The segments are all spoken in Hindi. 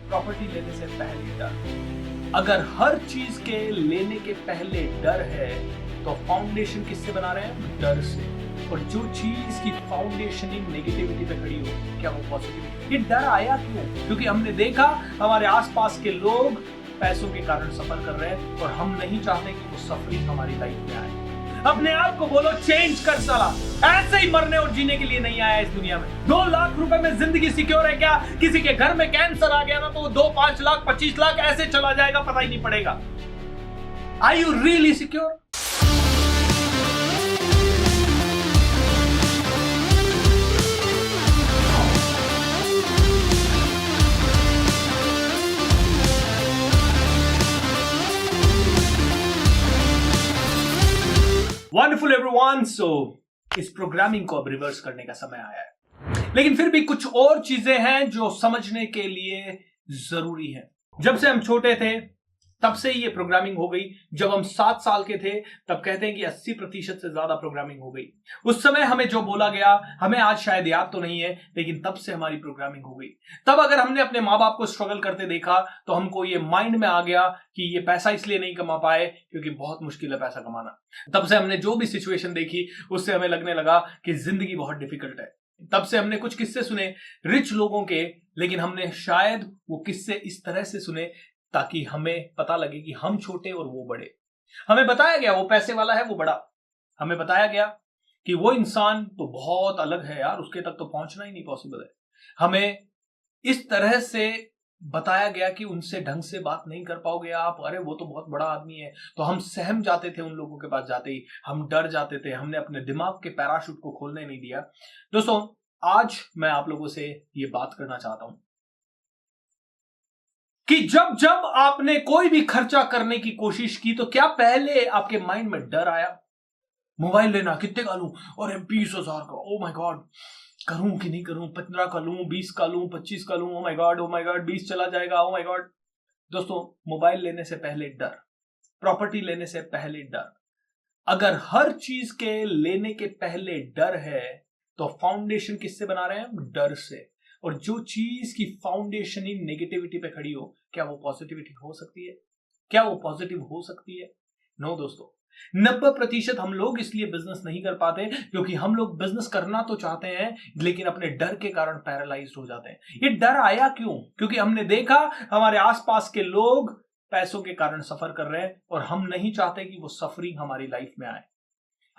प्रॉपर्टी लेने से पहले डर। अगर हर चीज के लेने के पहले डर है तो फाउंडेशन किससे बना रहे हैं? डर से। और जो चीज की फाउंडेशन ही नेगेटिविटी पे खड़ी हो, क्या वो पॉजिटिविटी? ये डर आया क्यों? क्योंकि हमने देखा हमारे आसपास के लोग पैसों के कारण सफर कर रहे हैं और हम नहीं चाहते कि वो सफरिंग हमारी लाइफ में आए। अपने आप को बोलो चेंज कर साला, ऐसे ही मरने और जीने के लिए नहीं आया इस दुनिया में। 2 लाख रुपए में जिंदगी सिक्योर है क्या? किसी के घर में कैंसर आ गया ना तो 2, 5 लाख, 25 लाख ऐसे चला जाएगा, पता ही नहीं पड़ेगा। Are you really secure? Wonderful everyone, so इस प्रोग्रामिंग को अब रिवर्स करने का समय आया है, लेकिन फिर भी कुछ और चीजें हैं जो समझने के लिए जरूरी है। जब से हम छोटे थे तब से ये प्रोग्रामिंग हो गई। जब हम 7 साल के थे तब कहते हैं कि 80% से ज्यादा प्रोग्रामिंग हो गई। उस समय हमें जो बोला गया हमें आज शायद याद तो नहीं है, लेकिन तब से हमारी प्रोग्रामिंग हो गई। तब अगर हमने अपने माँ बाप को स्ट्रगल करते देखा तो हमको ये माइंड में आ गया कि ये पैसा इसलिए नहीं कमा पाए क्योंकि बहुत मुश्किल है पैसा कमाना। तब से हमने जो भी सिचुएशन देखी उससे हमें लगने लगा कि जिंदगी बहुत डिफिकल्ट है। तब से हमने कुछ किस्से सुने रिच लोगों के, लेकिन हमने शायद वो किस्से इस तरह से सुने ताकि हमें पता लगे कि हम छोटे और वो बड़े। हमें बताया गया वो पैसे वाला है वो बड़ा। हमें बताया गया कि वो इंसान तो बहुत अलग है यार, उसके तक तो पहुंचना ही नहीं पॉसिबल है। हमें इस तरह से बताया गया कि उनसे ढंग से बात नहीं कर पाओगे आप, अरे वो तो बहुत बड़ा आदमी है। तो हम सहम जाते थे उन लोगों के पास जाते ही, हम डर जाते थे। हमने अपने दिमाग के पैराशूट को खोलने नहीं दिया। दोस्तों, आज मैं आप लोगों से ये बात करना चाहता हूं कि जब जब आपने कोई भी खर्चा करने की कोशिश की तो क्या पहले आपके माइंड में डर आया? मोबाइल लेना, कितने का लूं? और 20,000 का, ओ माय गॉड, करूं कि नहीं करूं? 15 का लूं, 20 का लूं, 25 का लूं, ओ माय गॉड 20 चला जाएगा, ओ माय गॉड। दोस्तों, मोबाइल लेने से पहले डर, प्रॉपर्टी लेने से पहले डर। अगर हर चीज के लेने के पहले डर है तो फाउंडेशन किससे बना रहे हैं? डर से। और जो चीज की फाउंडेशन ही नेगेटिविटी पे खड़ी हो, क्या वो पॉजिटिविटी हो सकती है? क्या वो पॉजिटिव हो सकती है? नो दोस्तों, 90% हम लोग इसलिए बिजनेस नहीं कर पाते क्योंकि हम लोग बिजनेस करना तो चाहते हैं लेकिन अपने डर के कारण पैरालाइज्ड हो जाते हैं। ये डर आया क्यों? क्योंकि हमने देखा हमारे आसपास के लोग पैसों के कारण सफर कर रहे हैं और हम नहीं चाहते कि वो सफरिंग हमारी लाइफ में आए।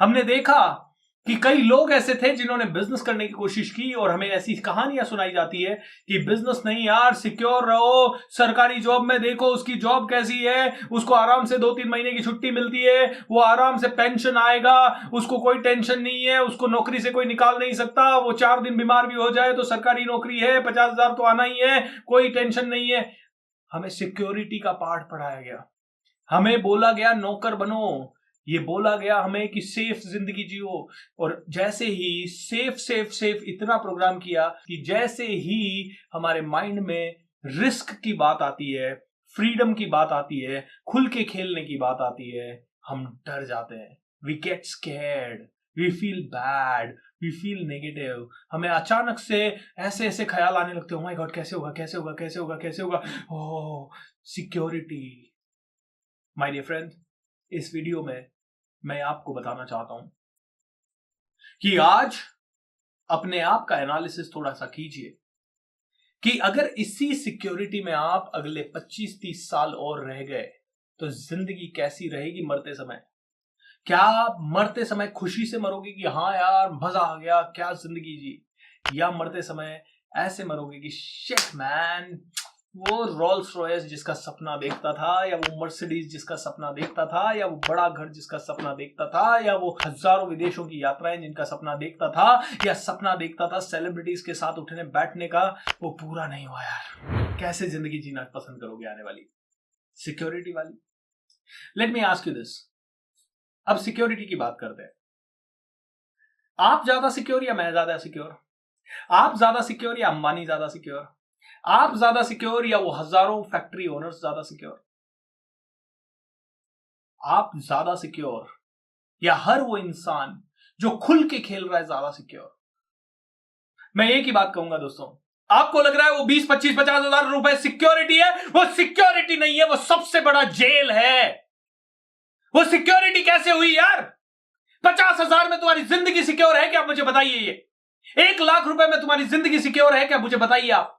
हमने देखा कि कई लोग ऐसे थे जिन्होंने बिजनेस करने की कोशिश की और हमें ऐसी कहानियां सुनाई जाती है कि बिजनेस नहीं यार, सिक्योर रहो, सरकारी जॉब में देखो उसकी जॉब कैसी है, उसको आराम से 2-3 महीने की छुट्टी मिलती है, वो आराम से पेंशन आएगा, उसको कोई टेंशन नहीं है, उसको नौकरी से कोई निकाल नहीं सकता, वो 4 दिन बीमार भी हो जाए तो सरकारी नौकरी है, 50,000 तो आना ही है, कोई टेंशन नहीं है। हमें सिक्योरिटी का पाठ पढ़ाया गया, हमें बोला गया नौकर बनो, ये बोला गया हमें कि सेफ जिंदगी जियो। और जैसे ही सेफ सेफ सेफ इतना प्रोग्राम किया कि जैसे ही हमारे माइंड में रिस्क की बात आती है, फ्रीडम की बात आती है, खुल के खेलने की बात आती है, हम डर जाते हैं। We get scared, we feel bad, we feel negative. हमें अचानक से ऐसे ऐसे ख्याल आने लगते हैं, ओह माय गॉड कैसे होगा कैसे होगा कैसे होगा कैसे होगा। ओह, सिक्योरिटी। माय डियर फ्रेंड, इस वीडियो में मैं आपको बताना चाहता हूं कि आज अपने आप का एनालिसिस थोड़ा सा कीजिए कि अगर इसी सिक्योरिटी में आप अगले 25-30 साल और रह गए तो जिंदगी कैसी रहेगी मरते समय? क्या आप मरते समय खुशी से मरोगे कि हाँ यार मजा आ गया, क्या जिंदगी जी? या मरते समय ऐसे मरोगे कि शिट मैन, वो रोल्स रॉयस जिसका सपना देखता था, या वो मर्सिडीज जिसका सपना देखता था, या वो बड़ा घर जिसका सपना देखता था, या वो हजारों विदेशों की यात्राएं जिनका सपना देखता था, या सपना देखता था सेलिब्रिटीज के साथ उठने बैठने का, वो पूरा नहीं हुआ यार। कैसे जिंदगी जीना पसंद करोगे आने वाली? सिक्योरिटी वाली? Let me ask you this. अब सिक्योरिटी की बात करते हैं। आप ज्यादा सिक्योर या मैं ज्यादा सिक्योर? आप ज्यादा सिक्योर या अंबानी ज्यादा सिक्योर? आप ज्यादा सिक्योर या वो हजारों फैक्ट्री ओनर्स ज्यादा सिक्योर? आप ज्यादा सिक्योर या हर वो इंसान जो खुल के खेल रहा है ज्यादा सिक्योर? मैं एक ही बात कहूंगा दोस्तों, आपको लग रहा है वो 20, 25, 50,000 रुपए सिक्योरिटी है, वो सिक्योरिटी नहीं है, वो सबसे बड़ा जेल है। वो सिक्योरिटी कैसे हुई यार? 50,000 में तुम्हारी जिंदगी सिक्योर है क्या? मुझे बताइए। ये 1 लाख रुपए में तुम्हारी जिंदगी सिक्योर है क्या? मुझे बताइए आप।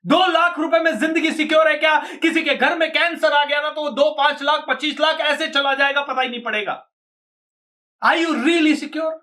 2 लाख रुपए में जिंदगी सिक्योर है क्या? किसी के घर में कैंसर आ गया ना तो वो 2, 5 लाख, 25 लाख ऐसे चला जाएगा, पता ही नहीं पड़ेगा। Are you really secure?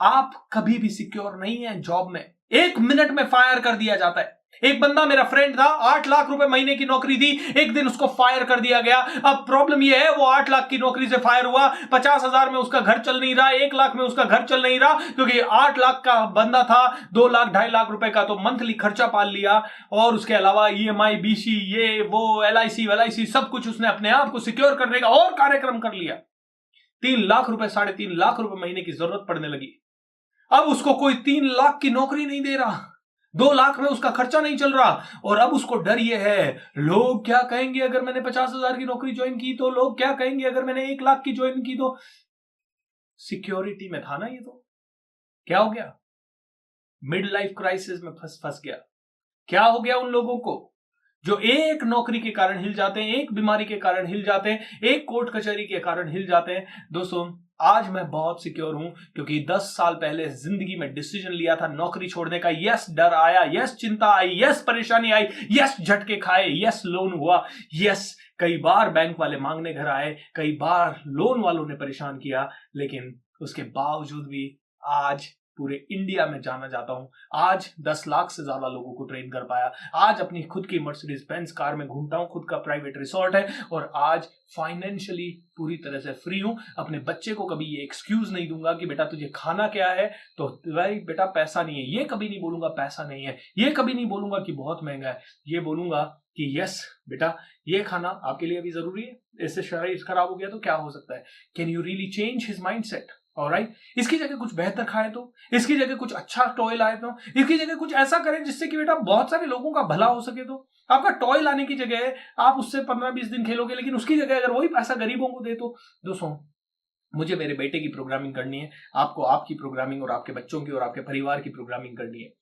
आप कभी भी सिक्योर नहीं है। जॉब में 1 मिनट में फायर कर दिया जाता है। एक बंदा मेरा फ्रेंड था, 8 लाख रुपए महीने की नौकरी थी, एक दिन उसको फायर कर दिया गया। अब प्रॉब्लम यह है, वो 8 लाख की नौकरी से फायर हुआ, 50,000 में उसका घर चल नहीं रहा, 1 लाख में उसका घर चल नहीं रहा, क्योंकि 8 लाख का बंदा था, 2 लाख 2.5 लाख रुपए का तो मंथली खर्चा पाल लिया, और उसके अलावा EMI, BC, ये वो, LIC सब कुछ उसने अपने आप को सिक्योर करने का और कार्यक्रम कर लिया। 3 लाख रुपए, 3.5 लाख रुपए महीने की जरूरत पड़ने लगी। अब उसको कोई 3 लाख की नौकरी नहीं दे रहा, 2 लाख में उसका खर्चा नहीं चल रहा, और अब उसको डर ये है, लोग क्या कहेंगे अगर मैंने 50,000 की नौकरी ज्वाइन की तो, लोग क्या कहेंगे अगर मैंने 1 लाख की ज्वाइन की तो। सिक्योरिटी में था ना ये, तो क्या हो गया? मिड लाइफ क्राइसिस में फंस गया। क्या हो गया उन लोगों को जो एक नौकरी के कारण हिल जाते हैं, एक बीमारी के कारण हिल जाते हैं, एक कोर्ट कचहरी के कारण हिल जाते हैं? दोस्तों, आज मैं बहुत सिक्योर हूं, क्योंकि 10 साल पहले जिंदगी में डिसीजन लिया था नौकरी छोड़ने का। यस, डर आया, यस, चिंता आई, यस, परेशानी आई, यस, झटके खाए, यस, लोन हुआ, यस, कई बार बैंक वाले मांगने घर आए, कई बार लोन वालों ने परेशान किया, लेकिन उसके बावजूद भी आज पूरे इंडिया में जाना जाता हूं। आज 10 लाख से ज्यादा लोगों को ट्रेन कर पाया। आज अपनी खुद की मर्सिडीज बेंज कार में घूमता हूं, खुद का प्राइवेट रिसोर्ट है, और आज फाइनेंशियली पूरी तरह से फ्री हूं। अपने बच्चे को कभी ये एक्सक्यूज नहीं दूंगा कि बेटा तुझे खाना क्या है, तो भाई बेटा पैसा नहीं है, ये कभी नहीं बोलूंगा पैसा नहीं है, ये कभी नहीं बोलूंगा कि बहुत महंगा है, ये बोलूंगा कि यस बेटा ये खाना आपके लिए अभी जरूरी है, इससे शरीर खराब हो गया तो क्या हो सकता है। Can you really change his mindset? Alright, इसकी जगह कुछ बेहतर खाए तो, इसकी जगह कुछ अच्छा टॉय लाए तो, इसकी जगह कुछ ऐसा करें जिससे कि बेटा बहुत सारे लोगों का भला हो सके। तो आपका टॉय लाने की जगह आप उससे 15-20 दिन खेलोगे, लेकिन उसकी जगह अगर वही पैसा गरीबों को दे तो। दोस्तों, मुझे मेरे बेटे की प्रोग्रामिंग करनी है, आपको आपकी प्रोग्रामिंग, और आपके बच्चों की और आपके परिवार की प्रोग्रामिंग करनी है।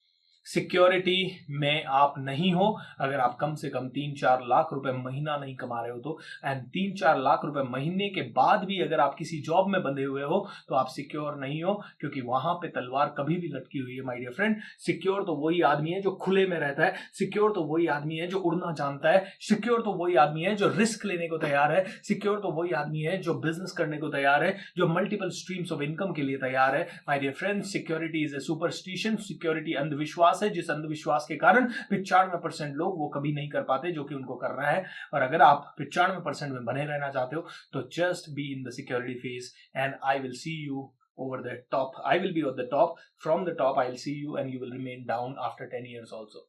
सिक्योरिटी में आप नहीं हो अगर आप कम से कम 3-4 लाख रुपए महीना नहीं कमा रहे हो तो, एंड 3-4 लाख रुपए महीने के बाद भी अगर आप किसी जॉब में बंधे हुए हो तो आप सिक्योर नहीं हो, क्योंकि वहां पे तलवार कभी भी लटकी हुई है माय डियर फ्रेंड। सिक्योर तो वही आदमी है जो खुले में रहता है, सिक्योर तो वही आदमी है जो उड़ना जानता है, सिक्योर तो वही आदमी है जो रिस्क लेने को तैयार है, सिक्योर तो वही आदमी है जो बिजनेस करने को तैयार है, जो मल्टीपल स्ट्रीम्स ऑफ इनकम के लिए तैयार है। My dear friend, security is a superstition, security अंधविश्वास है, जिस अंधविश्वास के कारण 95% लोग वो कभी नहीं कर पाते जो कि उनको करना है। और अगर आप 95% में बने रहना चाहते हो तो just be in the security phase, and I will see you over the top. I will be at the top. From the top, I'll see you, and you will remain down after 10 years also.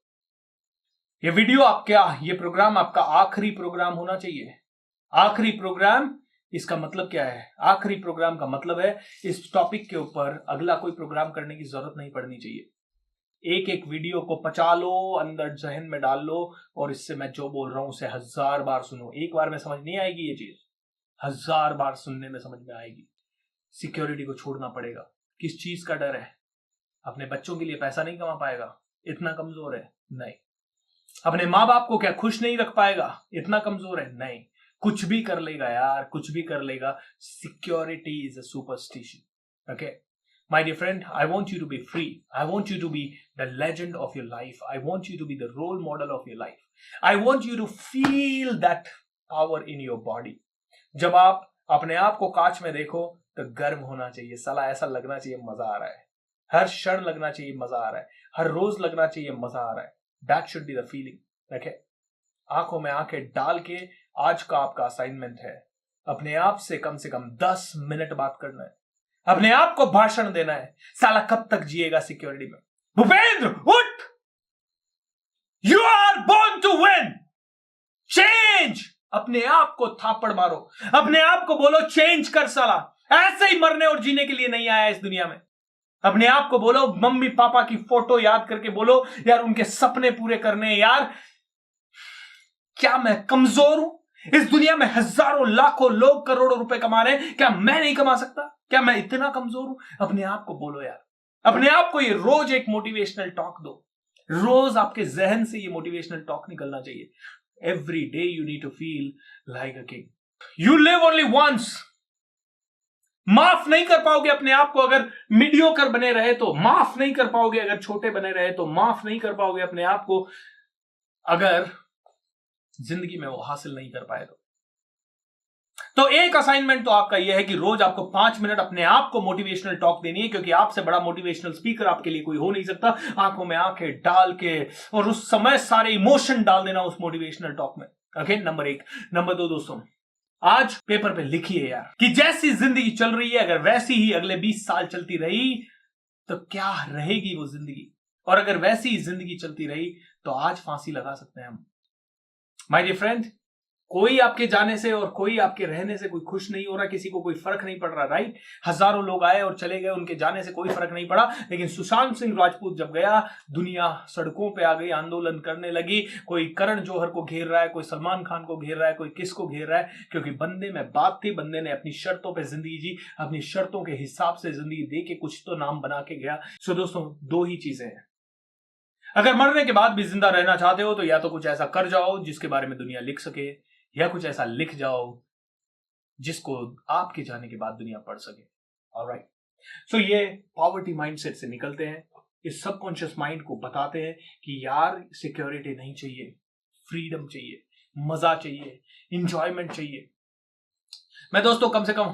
ये वीडियो आपका, ये प्रोग्राम आपका आखिरी प्रोग्राम होना चाहिए। आखिरी प्रोग्राम, इसका मतलब क्या है? आखिरी प्रोग्राम का मतलब है इस टॉपिक के ऊपर अगला कोई प्रोग्राम करने की जरूरत नहीं पड़नी चाहिए। एक एक वीडियो को पचा लो, अंदर जहन में डाल लो, और इससे मैं जो बोल रहा हूं उसे 1000 बार सुनो। एक बार में समझ नहीं आएगी ये चीज, 1000 बार सुनने में समझ में आएगी। सिक्योरिटी को छोड़ना पड़ेगा। किस चीज का डर है? अपने बच्चों के लिए पैसा नहीं कमा पाएगा, इतना कमजोर है? नहीं। अपने माँ बाप को क्या खुश नहीं रख पाएगा, इतना कमजोर है? नहीं। कुछ भी कर लेगा यार, कुछ भी कर लेगा। Security is a superstition. Okay my dear friend, I want you to be free. I want you to be the legend of your life. I want you to be the role model of your life. I want you to feel that power in your body. जब आप अपने आप को कांच में देखो तो गर्व होना चाहिए, साला ऐसा लगना चाहिए मजा आ रहा है, हर क्षण लगना चाहिए मजा आ रहा है, हर रोज लगना चाहिए मजा आ रहा है। That should be the feeling. Okay? आंखों में आंखें डाल के आज का आपका असाइनमेंट है, अपने आप से कम 10 मिनट बात करना है, अपने आप को भाषण देना है। साला कब तक जिएगा सिक्योरिटी में? भूपेंद्र उठ, you are born to win, change. अपने आप को थापड़ मारो, अपने आप को बोलो चेंज कर साला, ऐसे ही मरने और जीने के लिए नहीं आया इस दुनिया में। अपने आप को बोलो, मम्मी पापा की फोटो याद करके बोलो यार उनके सपने पूरे करने। यार क्या मैं कमजोर हूं? इस दुनिया में हजारों लाखों लोग करोड़ों रुपए कमा रहे हैं, क्या मैं नहीं कमा सकता? क्या मैं इतना कमजोर हूं? अपने आप को बोलो यार, अपने आप को ये रोज एक मोटिवेशनल टॉक दो। रोज आपके जहन से ये मोटिवेशनल टॉक निकलना चाहिए। Every day you need to feel like a king. You live only once. माफ नहीं कर पाओगे अपने आप को अगर मीडियोकर बने रहे तो, माफ नहीं कर पाओगे अगर छोटे बने रहे तो, माफ नहीं कर पाओगे अपने आप को अगर जिंदगी में वो हासिल नहीं कर पाए तो एक असाइनमेंट तो आपका यह है कि रोज आपको 5 मिनट अपने आप को मोटिवेशनल टॉक देनी है, क्योंकि आपसे बड़ा मोटिवेशनल स्पीकर आपके लिए कोई हो नहीं सकता। आंखों में आंखें डाल के और उस समय सारे इमोशन डाल देना उस मोटिवेशनल टॉक में। Okay, number 1। नंबर 2 दोस्तों, आज पेपर पे लिखिए यार कि जैसी जिंदगी चल रही है अगर वैसी ही अगले 20 साल चलती रही तो क्या रहेगी वो जिंदगी, और अगर वैसी ही जिंदगी चलती रही तो आज फांसी लगा सकते हैं हम। माय डियर फ्रेंड, कोई आपके जाने से और कोई आपके रहने से कोई खुश नहीं हो रहा, किसी को कोई फर्क नहीं पड़ रहा, राइट। हजारों लोग आए और चले गए, उनके जाने से कोई फर्क नहीं पड़ा, लेकिन सुशांत सिंह राजपूत जब गया दुनिया सड़कों पे आ गई, आंदोलन करने लगी। कोई करण जौहर को घेर रहा है, कोई सलमान खान को घेर रहा है, कोई किसको घेर रहा है, क्योंकि बंदे में बात थी, बंदे ने अपनी शर्तों पर जिंदगी जी, अपनी शर्तों के हिसाब से जिंदगी दे के कुछ तो नाम बना के गया। सो दोस्तों, 2 ही चीजें हैं, अगर मरने के बाद भी जिंदा रहना चाहते हो तो या तो कुछ ऐसा कर जाओ जिसके बारे में दुनिया लिख सके, या कुछ ऐसा लिख जाओ जिसको आपके जाने के बाद दुनिया पढ़ सके। ऑलराइट, सो ये पॉवर्टी माइंडसेट से निकलते हैं, इस सबकॉन्शियस माइंड को बताते हैं कि यार सिक्योरिटी नहीं चाहिए, फ्रीडम चाहिए, मजा चाहिए, इंजॉयमेंट चाहिए। मैं दोस्तों कम से कम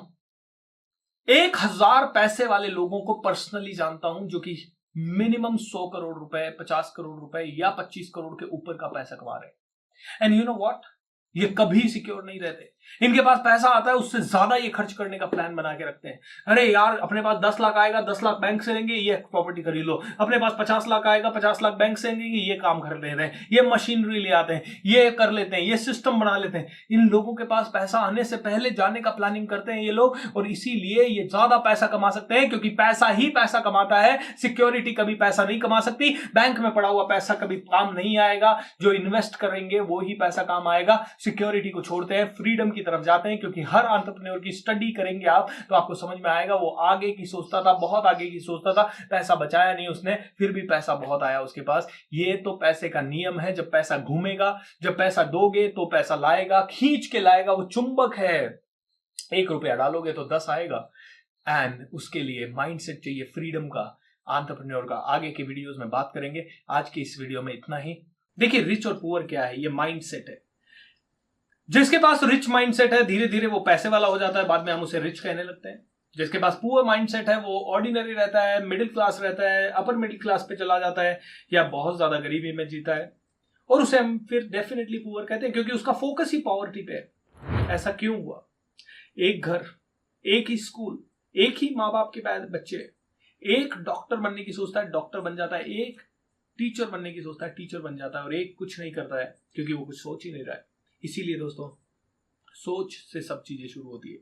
1000 पैसे वाले लोगों को पर्सनली जानता हूं जो कि मिनिमम 100 करोड़ रुपए, 50 करोड़ रुपए या 25 करोड़ के ऊपर का पैसा कमा रहे हैं। एंड यू नो व्हाट, ये कभी सिक्योर नहीं रहते। इनके पास पैसा आता है, उससे ज्यादा ये खर्च करने का प्लान बना के रखते हैं। अरे यार, अपने पास 10 लाख आएगा, 10 लाख बैंक से लेंगे, ये प्रॉपर्टी खरीद लो। अपने पास 50 लाख आएगा, 50 लाख बैंक से लेंगे, ये काम कर लेते हैं, ये मशीनरी ले आते हैं, ये कर लेते हैं, ये सिस्टम बना लेते हैं। इन लोगों के पास पैसा आने से पहले जाने का प्लानिंग करते हैं ये लोग, और इसीलिए ये ज्यादा पैसा कमा सकते हैं, क्योंकि पैसा ही पैसा कमाता है। सिक्योरिटी कभी पैसा नहीं कमा सकती। बैंक में पड़ा हुआ पैसा कभी काम नहीं आएगा। जो इन्वेस्ट करेंगे वो ही पैसा काम आएगा। सिक्योरिटी को छोड़ते हैं, फ्रीडम की तरफ जाते हैं, क्योंकि हर एंटरप्रेन्योर की स्टडी करेंगे आप तो आपको समझ में आएगा वो आगे की सोचता था, बहुत आगे की सोचता था। पैसा बचाया नहीं उसने, फिर भी पैसा बहुत आया उसके पास। ये तो पैसे का नियम है, जब पैसा घूमेगा, जब पैसा दोगे तो पैसा लाएगा, खींच के लाएगा। वो चुंबक है, 1 रुपया डालोगे तो 10 आएगा। एंड उसके लिए माइंडसेट चाहिए फ्रीडम का, एंटरप्रेन्योर का। आगे के वीडियोस में बात करेंगे, आज की इस वीडियो में इतना ही। देखिए, रिच और पुअर क्या है, ये माइंडसेट है। जिसके पास रिच माइंडसेट है धीरे धीरे वो पैसे वाला हो जाता है, बाद में हम उसे रिच कहने लगते हैं। जिसके पास पुअर माइंडसेट है वो ऑर्डिनरी रहता है, मिडिल क्लास रहता है, अपर मिडिल क्लास पे चला जाता है, या बहुत ज्यादा गरीबी में जीता है, और उसे हम फिर डेफिनेटली पुअर कहते हैं, क्योंकि उसका फोकस ही पॉवर्टी पे है। ऐसा क्यों हुआ? एक घर, एक ही स्कूल, एक ही माँ बाप के बच्चे, एक डॉक्टर बनने की सोचता है, डॉक्टर बन जाता है, एक टीचर बनने की सोचता है, टीचर बन जाता है, और एक कुछ नहीं करता है क्योंकि वो कुछ सोच ही नहीं रहा है। इसीलिए दोस्तों, सोच से सब चीजें शुरू होती है।